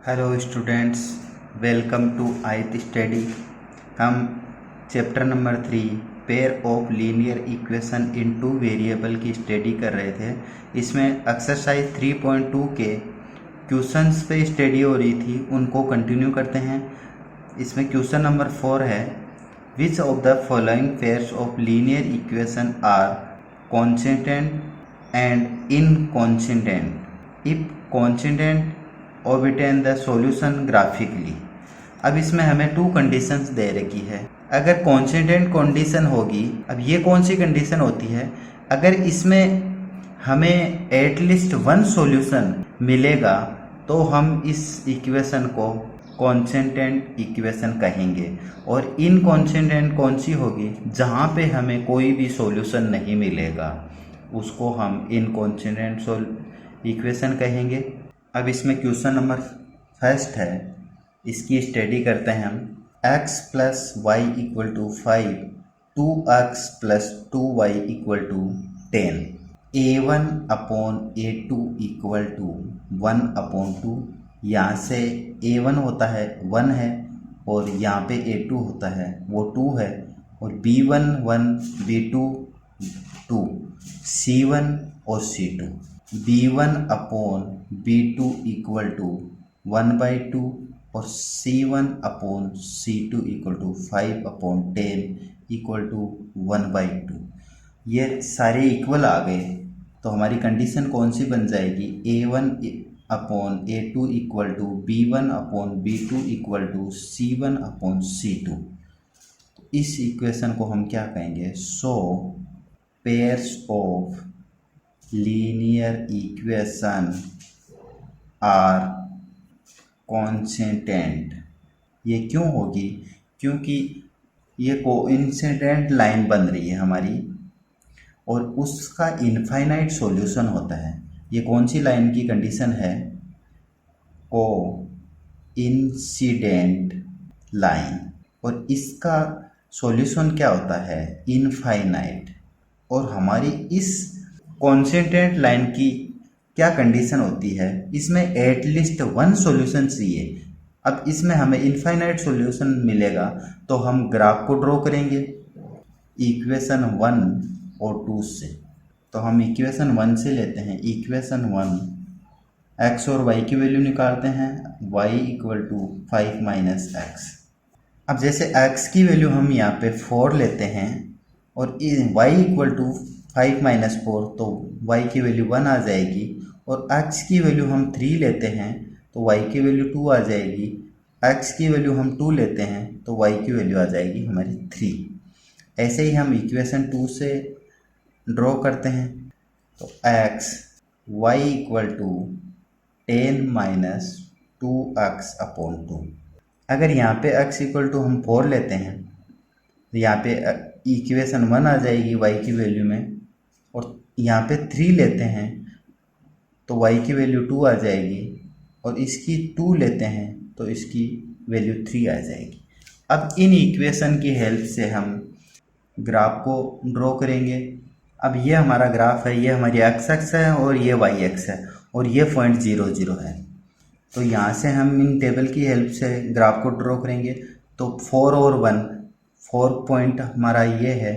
Hello students, welcome to आयत study. हम chapter number 3 pair of linear equation in two variable की study कर रहे थे। इसमें एक्सरसाइज 3.2 के क्वेश्चंस पे स्टडी हो रही थी, उनको कंटिन्यू करते हैं। इसमें क्वेश्चन नंबर 4 है, which of the following pairs of linear equation are consistent and inconsistent if consistent obtain the solution graphically। अब इसमें हमें टू कंडीशंस दे रखी है। अगर कॉन्स्टेंट कंडीशन होगी, अब ये कौन सी कंडीशन होती है? अगर इसमें हमें एटलीस्ट वन सॉल्यूशन मिलेगा तो हम इस इक्वेशन को कॉन्स्टेंट इक्वेशन कहेंगे। और इनकॉन्स्टेंट कौन सी होगी? जहाँ पे हमें कोई भी सॉल्यूशन नहीं मिलेगा उसको हम इनकॉन्स्टेंट इक्वेशन कहेंगे। अब इसमें क्वेश्चन नंबर फर्स्ट है, इसकी स्टडी करते हैं हम। x plus Y equal to 5, 2x plus 2y equal to 10, a1 upon a2 equal to 1/2। यहाँ से a1 होता है 1 है और यहाँ पे a2 होता है वो 2 है, और b1 1, b2 2, c1 और c2। b1 upon b2 equal to 1/2 और c1 upon c2 equal to 5/10 equal to 1/2। ये सारे इक्वल आ गए तो हमारी कंडीशन कौन सी बन जाएगी? a1 upon a2 equal to b1 upon b2 equal to c1 upon c2। इस इक्वेशन को हम क्या कहेंगे? So pairs of linear equation are constant. ये क्यों होगी? क्योंकि ये कोइंसिडेंट लाइन बन रही है हमारी और उसका इनफाइनाइट सॉल्यूशन होता है। ये कौन सी लाइन की कंडीशन है? कोइंसिडेंट लाइन, और इसका सॉल्यूशन क्या होता है? इनफाइनाइट। और हमारी इस कॉन्स्टेंट लाइन की क्या कंडीशन होती है? इसमें एटलीस्ट वन सॉल्यूशन चाहिए। अब इसमें हमें इनफाइनाइट सॉल्यूशन मिलेगा तो हम ग्राफ को ड्रॉ करेंगे इक्वेशन 1 और 2 से। तो हम इक्वेशन 1 से लेते हैं। इक्वेशन 1, x और y की वैल्यू निकालते हैं, y इक्वल टू 5 - x। अब जैसे x की वैल्यू हम यहाँ पे 4 लेते हैं और y इक्वल टू 5 - 4, तो y की वैल्यू 1 आ जाएगी, और x की वैल्यू हम 3 लेते हैं तो y की वैल्यू 2 आ जाएगी। x की वैल्यू हम 2 लेते हैं तो y की वैल्यू आ जाएगी हमारी 3। ऐसे ही हम इक्वेशन 2 से ड्रॉ करते हैं। तो x y equal to 10 - 2x/2। अगर यहाँ पे x इक्वल टू हम 4 लेते हैं तो यहाँ पे इक्वेशन 1 आ जाएगी y की वैल्यू में, और यहाँ पे 3 लेते हैं तो y की वैल्यू 2 आ जाएगी, और इसकी 2 लेते हैं तो इसकी वैल्यू 3 आ जाएगी। अब इन इक्वेशन की हेल्प से हम ग्राफ को ड्रॉ करेंगे। अब ये हमारा ग्राफ है, ये हमारी x एक्स है और ये y एक्स है, और ये पॉइंट 0 0 है। तो यहाँ से हम इन टेबल की हेल्प से ग्राफ को ड्रॉ करेंगे। तो 4 और 1, 4 पॉइंट हमारा ये है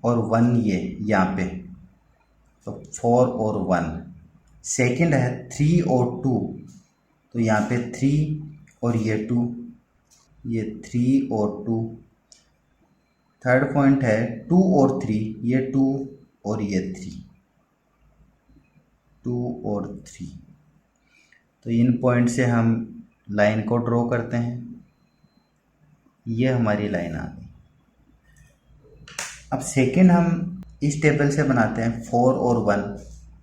और 1 ये यहाँ पे, तो 4 और 1। सेकंड है 3 और 2, तो यहाँ पे 3 और ये 2, ये 3 और 2। थर्ड पॉइंट है 2 और 3, ये 2 और ये 3, 2 और 3। तो इन पॉइंट से हम लाइन को ड्रॉ करते हैं। ये हमारी लाइन आ गई। अब सेकंड हम इस टेबल से बनाते हैं 4 और 1,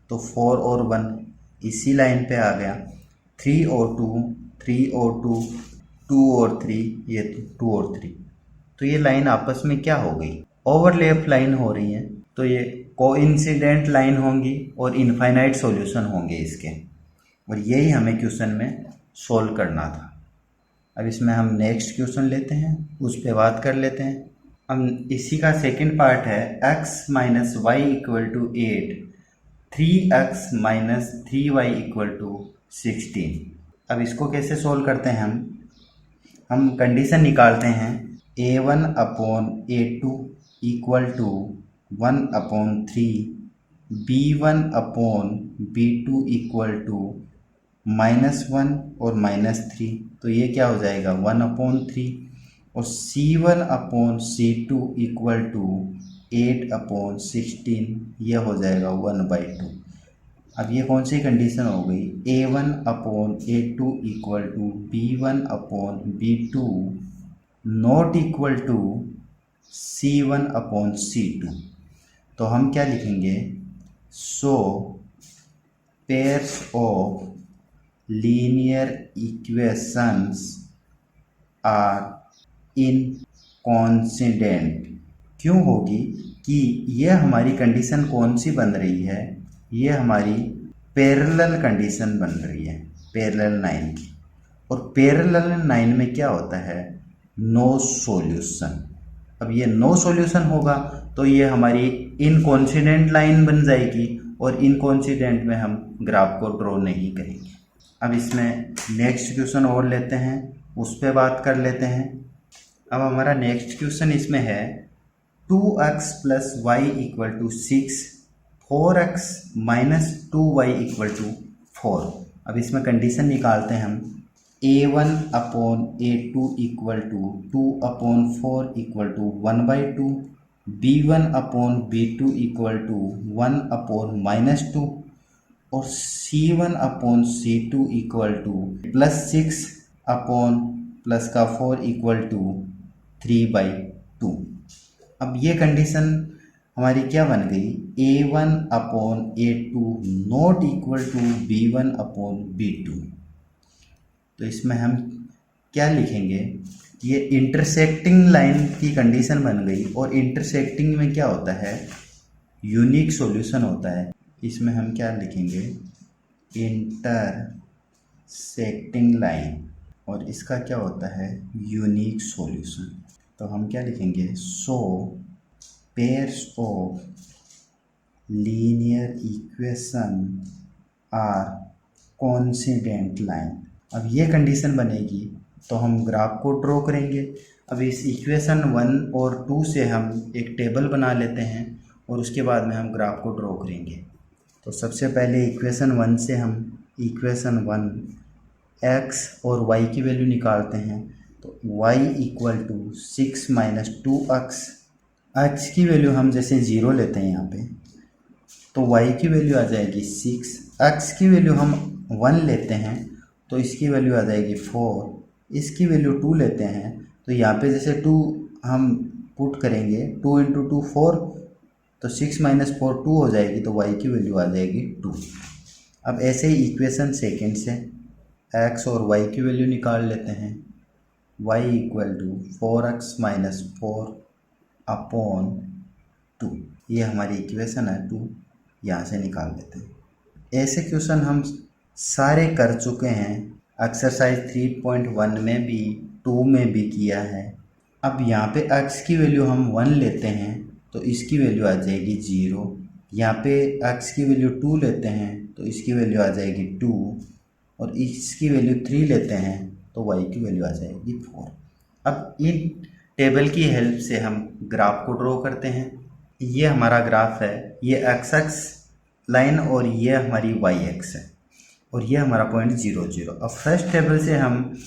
तो 4 और 1 इसी लाइन पे आ गया। 3 और 2, 3 और 2, 2 और 3, ये 2 और 3। तो ये लाइन आपस में क्या हो गई? ओवरलैप लाइन हो रही है। तो ये कोइंसिडेंट लाइन होंगी और इनफाइनाइट सॉल्यूशन होंगे इसके, और यही हमें क्वेश्चन में सोल्व करना था। अब इसमें हम नेक्स्ट क्वेश्चन लेते हैं, उस पर बात कर लेते हैं। अब इसी का सेकंड पार्ट है x - y equal to 8, 3x - 3y equal to 16। अब इसको कैसे सोल्व करते हैं हम कंडीशन निकालते हैं A1 upon A2 equal to 1/3, B1 upon B2 equal to -1 और -3, तो ये क्या हो जाएगा 1/3, और C1 upon C2 equal to 8/16, ये हो जाएगा 1/2। अब ये कौन सी कंडीशन हो गई, A1 upon A2 equal to B1 upon B2 not equal to C1 upon C2। तो हम क्या लिखेंगे, so pairs of linear equations are inconsistent. क्यों होगी कि ये हमारी कंडीशन कौन सी बन रही है, ये हमारी पैरेलल कंडीशन बन रही है, पैरेलल लाइन की। और पैरेलल लाइन में क्या होता है, नो सॉल्यूशन। अब ये नो सॉल्यूशन होगा तो ये हमारी इनकॉन्सिडेंट लाइन बन जाएगी, और इनकॉन्सिडेंट में हम ग्राफ को ड्रॉ नहीं करेंगे। अब इसमें नेक्स्ट क्वेश्चन और लेते हैं, उस पर बात कर लेते हैं। अब हमारा नेक्स्ट क्वेश्चन इसमें है 2x + y = 6, 4x - 2y = 4। अब इसमें कंडीशन निकालते हैं हम A1 upon A2 equal to 2/4 = 1/2, B1 upon B2 equal to 1/-2, और C1 upon C2 equal to +6 upon +4 equal to 3/2। अब ये कंडीशन हमारी क्या बन गई, A1 upon A2 not equal to B1 upon B2। तो इसमें हम क्या लिखेंगे, ये इंटरसेक्टिंग लाइन की कंडीशन बन गई, और इंटरसेक्टिंग में क्या होता है, यूनिक सॉल्यूशन होता है। इसमें हम क्या लिखेंगे, इंटरसेक्टिंग लाइन, और इसका क्या होता है, यूनिक सॉल्यूशन। तो हम क्या लिखेंगे, so pairs of linear equation are coincident line. अब ये कंडीशन बनेगी तो हम ग्राफ को ड्रॉ करेंगे। अब इस इक्वेशन 1 और 2 से हम एक टेबल बना लेते हैं, और उसके बाद में हम ग्राफ को ड्रॉ करेंगे। तो सबसे पहले इक्वेशन 1 से हम इक्वेशन 1 x और y की वैल्यू निकालते हैं। तो y = 6 - 2x, x की वैल्यू हम जैसे 0 लेते हैं यहाँ पे, तो y की वैल्यू आ जाएगी 6, x की वैल्यू हम 1 लेते हैं तो इसकी वैल्यू आ जाएगी 4, इसकी वैल्यू 2 लेते हैं तो यहाँ पे जैसे 2 हम पुट करेंगे, 2 × 2 4, तो 6 - 4 2 हो जाएगी, तो y की वैल्यू आ जाएगी 2। अब ऐसे ही इक्वेशन सेकेंड से x और y की वैल्यू निकाल लेते हैं। y = 4x - 4/2, ये हमारी इक्वेशन है 2, यहाँ से निकाल लेते हैं। ऐसे क्वेश्चन हम सारे कर चुके हैं, एक्सरसाइज 3.1 में भी, 2 में भी किया है। अब यहाँ पे x की वैल्यू हम 1 लेते हैं तो इसकी वैल्यू आ जाएगी 0, यहाँ पे x की वैल्यू 2 लेते हैं तो इसकी वैल्यू आ जाएगी 2, और इसकी वैल्यू 3 लेते हैं तो y की वैल्यू आ जाएगी 4। अब इन टेबल की हेल्प से हम ग्राफ को ड्रॉ करते हैं। ये हमारा ग्राफ है, ये x लाइन और ये हमारी y एक्स है, और ये हमारा पॉइंट 0 0। अब फर्स्ट टेबल से हम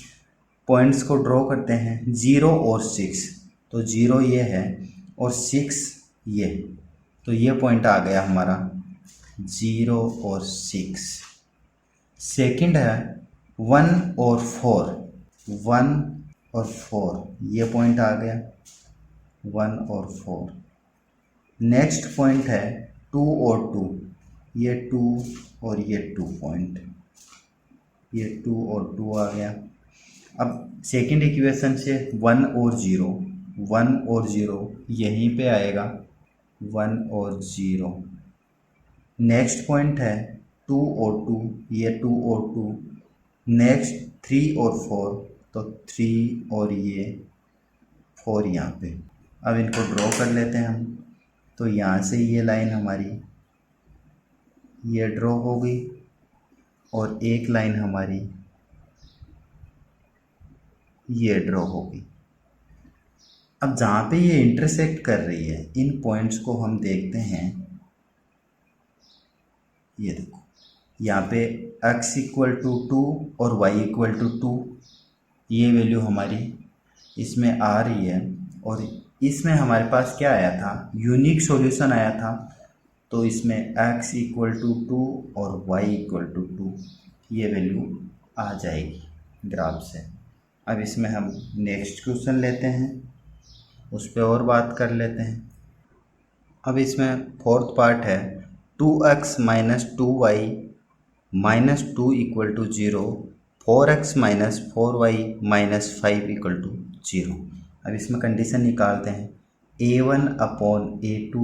पॉइंट्स को ड्रॉ करते हैं, 0 और 6, तो 0 ये है और 6 ये, तो ये पॉइंट आ गया हमारा 0 और 6। सेकंड है 1 और 4, 1 और 4, ये पॉइंट आ गया 1 और 4। नेक्स्ट पॉइंट है 2 और 2, ये 2 और ये 2 पॉइंट, ये 2 और 2 आ गया। अब सेकंड इक्वेशन से 1 और 0, 1 और 0 यहीं पे आएगा, 1 और 0। नेक्स्ट पॉइंट है 2 और 2, ये 2 और 2। नेक्स्ट 3 और 4, तो 3 और ये 4 यहाँ पे। अब इनको ड्रॉ कर लेते हैं हम, तो यहाँ से ये लाइन हमारी ये ड्रॉ हो गई, और एक लाइन हमारी ये ड्रॉ होगी। अब जहाँ पे ये इंटरसेक्ट कर रही है इन पॉइंट्स को हम देखते हैं। ये देखो यहाँ पे x = 2 और y = 2, ये वैल्यू हमारी इसमें आ रही है। और इसमें हमारे पास क्या आया था, यूनिक सॉल्यूशन आया था। तो इसमें x = 2 और y = 2 ये वैल्यू आ जाएगी ग्राफ से। अब इसमें हम नेक्स्ट क्वेश्चन लेते हैं, उस पर और बात कर लेते हैं। अब इसमें फोर्थ पार्ट है 2x - 2y - 2 = 0, 4x - 4y - 5 = 0। अब इसमें कंडीशन निकालते हैं। a1/a2 =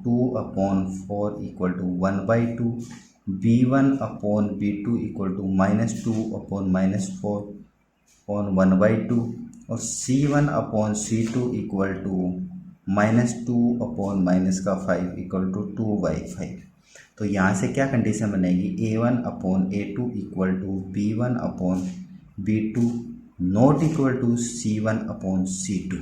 2/4 = 1/2, b1/b2 = -2/-4 1/2 और c1/c2 = -2/-5 = 2/5। तो यहाँ से क्या कंडीशन बनेगी, a1/a2 = b1/b2 not equal to c1/c2।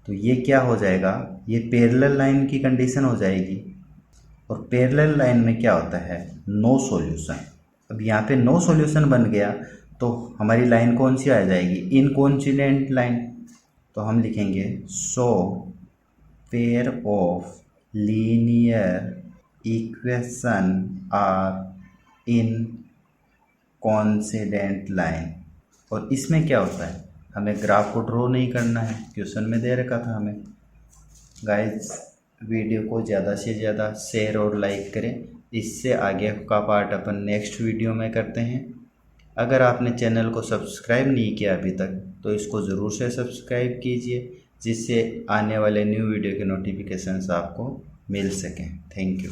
तो ये क्या हो जाएगा, ये पैरेलल लाइन की कंडीशन हो जाएगी। और पैरेलल लाइन में क्या होता है, नो सॉल्यूशन। अब यहाँ पे नो सॉल्यूशन बन गया तो हमारी लाइन कौन सी आ जाएगी, इनकॉन्सिडेंट लाइन। तो हम लिखेंगे so pair of linear equation are inconsistent line. और इसमें क्या होता है, हमें ग्राफ को ड्रॉ नहीं करना है, क्वेश्चन में दे रखा था हमें। गाइस वीडियो को ज़्यादा से ज़्यादा शेयर और लाइक करें, इससे आगे का पार्ट अपन नेक्स्ट वीडियो में करते हैं। अगर आपने चैनल को सब्सक्राइब नहीं किया अभी तक तो इसको ज़रूर से सब्सक्राइब कीजिए, जिससे आने वाले न्यू वीडियो के नोटिफिकेशंस आपको मिल सकें। Thank you.